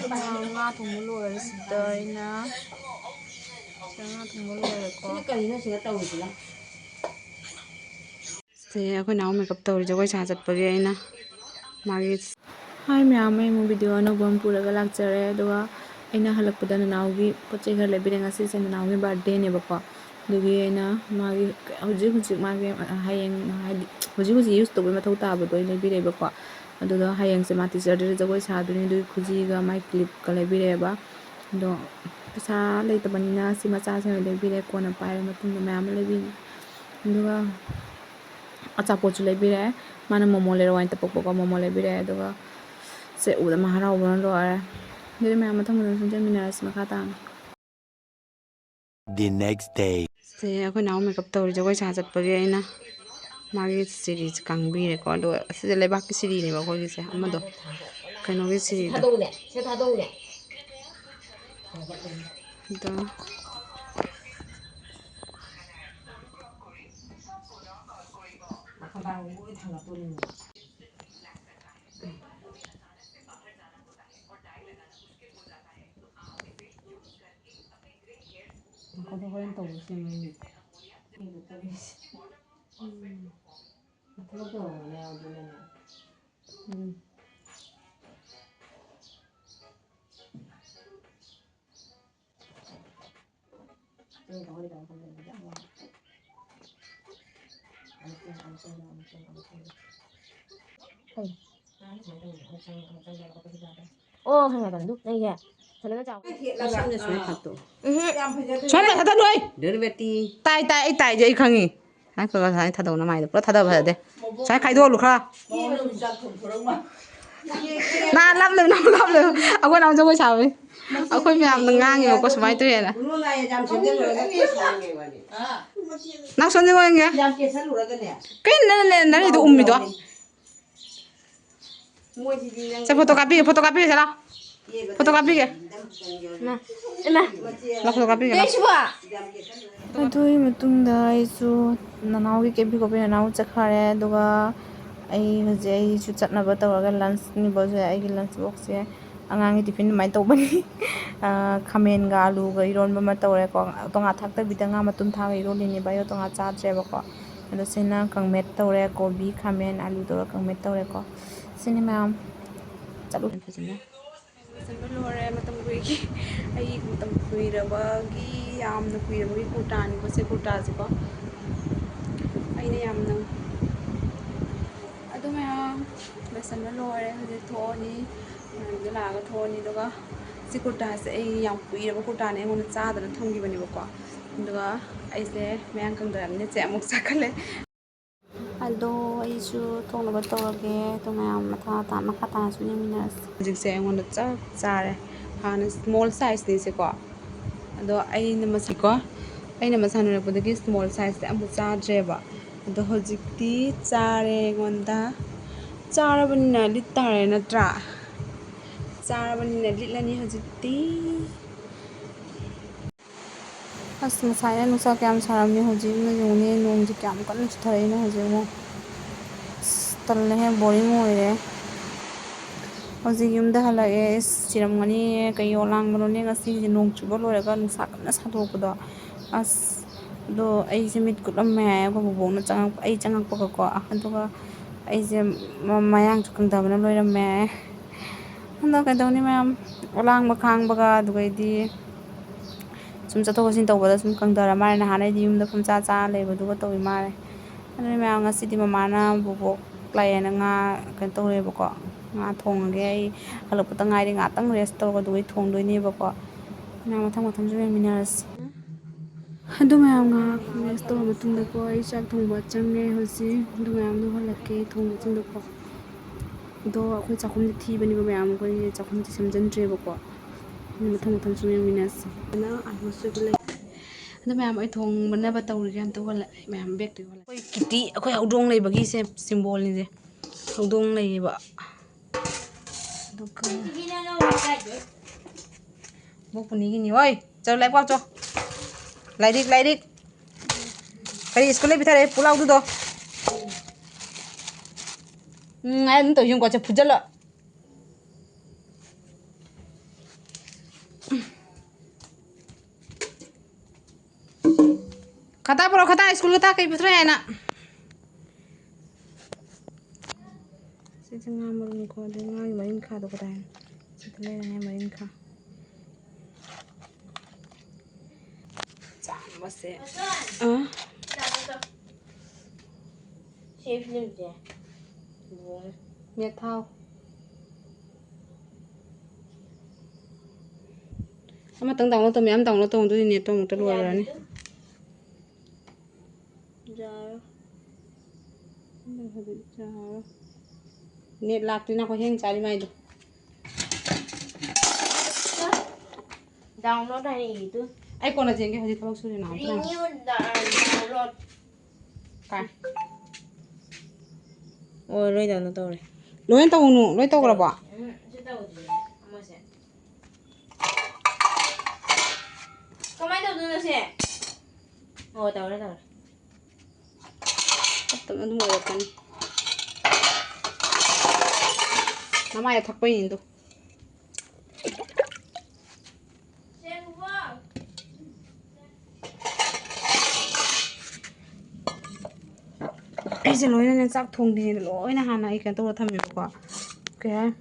Nga thùng lure đời na nga thùng lure ko se akhoi nau makeup tawri jagoi sa chatpagi aina magi hai myam mai mu video no bom puraga lakjare aduga aina halakpada nanaugi pochai khar lebire ngasi se nanaugi birthday ne bako dugi aina magi huji magi hayeng huji use to mathau tabado lebire bako aduga hayeng se ma teacher de jagoi sa duni du khuji ga mai clip ka lebire ba do pesa leitabani si macha se lebire kona paira matung myam lebi aduga achapochu lebire mana momo lero wain tapoko momo lebire aduga se uda mahara ubon lo are dile myam mathang mathang sunjan minas makata the next day se akhoi nau makeup tawri jagoi sa chatpagi aina magi series kangbire ko do se lebak ki siri ni ba ko gi se amado kaino gi siri do Kau horen tahu sih ini. Oh, hàng ngày lúc đây kìa. Thật nó chào. Xoay lại thật đuôi. Tai vậy không nhỉ? Hai cái cái thật đầu nó mày được, thật đầu phải đấy. Xoay khai đuôi luôn khá. Na lắm rồi. Ông có nào cho tôi chào đi. Ông khơi mèo đừng ngang nhiều có xoay tôi này. Nào xuân rồi nghe. Cái này nó đi ôm đó. Saya fotokopi saya lah. Fotokopi ke? Nah. Lah fotokopi ke? Aduh, matungda isu nanaugi kepi kopi nanau chakhare duga ai hoje ai chu chatna ba tawraga lunch ni boje ai gi lunch box ye angangi tiffin mai to bani khamen ga alu ga iron ba ma tawre ko tonga thakta bidanga matun tha ga iron ni ba yo tonga cha tre ba ko ado sena kangmet tawre kobi khamen alu to kangmet tawre ko sini mam chalu phajina Manlure matam kuigi ai matam kuirabagi yamna kuirabagi kurtani ko se kurta se ko aina yamna adu mayam lesson lore hoje thoni gala ga thoni doga se kurta se ai yam kuiraba kurta ne ngon cha da thongi bani ba ko doga ai se mayang kang da ne che amuk sakale Aldo isu thong ba tawage to mayam matha ta makata su ni minas jik se ngon cha chare han small size ni se ko ado ai na masi ko ai na masanu re podagi small size am cha dreba ado hojikti chare ngonda charabani litare na tra charabani litlani hojikti asma saya nusa kyam saramni hojik na jone nong ji kyam kan thare na hoje mo talle he boring hoire hojik yumda halae siramgani kayo langbro ne ngasi nong chuba loraga nusa kana sadokda as do ai se mit kulam me ko bobona chang ai changak pa ko aduga ai se mayang chukang da bana loira me ando ka dawni mayam olang makhang baga dugaidi sum chato sin tawbada sum kangdara mare na hanai di yumda phum cha cha leba duga tawi mare ani mayam ngasi di mamana bobok klaiena nga kan tawre bako nga thongage ai halapata ngai ri nga tang rest tawga dugai thong doi ne bako na mathang jwe minas adu mayam nga rest taw matungda ko ai chak thongba changne hosi du mayam du halake thong chingda ko do akhoi chakhum thi bani ba mayam ko ni chakhum ti samjan tre bako mathang jwe minas na ai su le adu mayam ai thong bana ba tawri gan to wala mayam bek ti wala koi kiti akhoi haudong lei bagi se symbol ni je haudong lei ba Duka. Bố phun gì ơi, chờ lại qua cho. Lại đi. Cái đi school bị thay đấy, pulau tu. Anh tôi dùng qua cho phụ trợ lợ. Kata pura kata school kata kayak betul ya nak. Saya jangan merungkau dengan main kah tu kata. Setelah ini main kah. Jangan masih. Chef nem je. Mẹ thao. Ama tang tang lo tao mẹ am tang lo tao tôi đi tao một tao rồi này. Net lạc thì nào có heng trái đi mày được. Download này itu. Ai còn là gì cái gì tao xui nào Ini download. Cái. Oh, lôi download rồi. Lôi tao nu, lôi tao cái bỏ. Chưa tao gì. Ama sẽ. Có mấy tao nữa sẽ. Oh, tao đấy tao. Tao nó mua được cái. Nó mai thắc bay nhìn đâu. Ai sẽ lôi nên chắc thùng thì lôi na hana ai cái tôi tham dự qua. Cái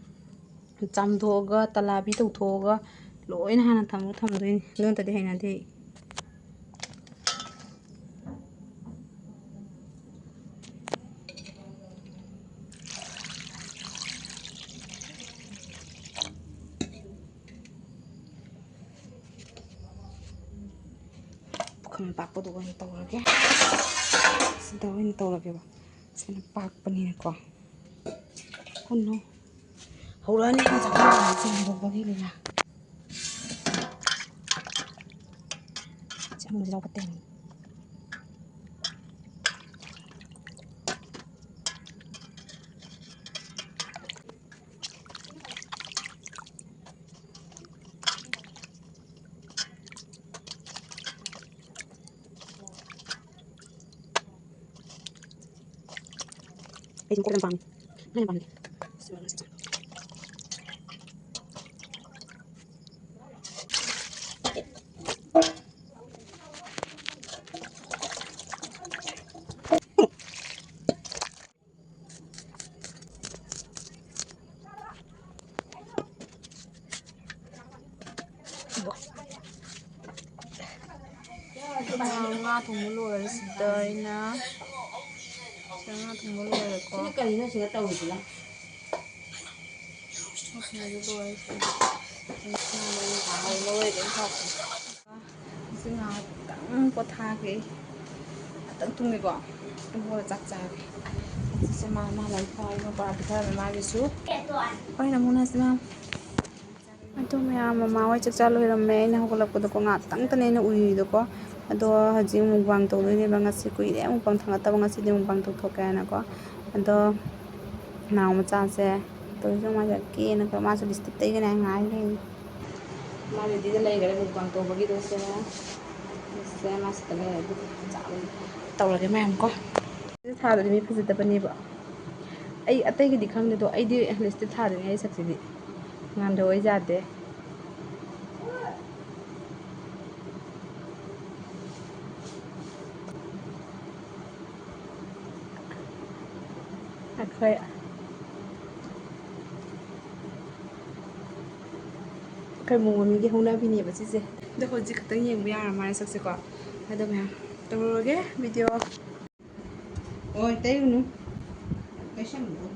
chăm thô ga talabi tu thô ga lôi na hana tham rồi luôn tại đây hay là thế. Không bạc bao đồ anh tàu rồi cái. Xin tàu anh tàu rồi cái bà. Xin bạc bên này qua. Con nó. Hầu đó anh không chắc là xin được bao nhiêu này. Chắc mình rau cái tiền. Bây giờ cô đang bằng. Này bằng. Nga thùng lùi đời nè. Nga thùng lùi rồi có. Cái cần nó sẽ tao gì lắm. Nga lùi. Nga lùi đến học. Xin ngào tặng có tha cái tặng tung này bỏ. Em mua chắc chắn. Sẽ mà làm thôi mà bà bị thay mà đi xuống. Ôi là muốn xem. Itu mama wai cak calu hiram me na hokolap ko doko ngatang tane na ui doko ado haji mukbang to ni bang asi ko ire mukbang thanga ta bang asi de mukbang to thoka na ko ado naw ma cha se to jo ma ja ke na ko ma so listip tai na ngai le ma le di lai gare mukbang to bagi do se ma se le du cha tau la ke ma am ko tha da mi phisi da bani ba ai atai ki dikhang de do ai di listip tha de ai saksi di ngam do ai ja de Akhoi cái mùng mình cái hôm nay vì nhiều gì được hồi gì cả tất nhiên bây giờ mà sắp xếp qua hay đâu mà tôi rồi cái video ôi té luôn cái sao nữa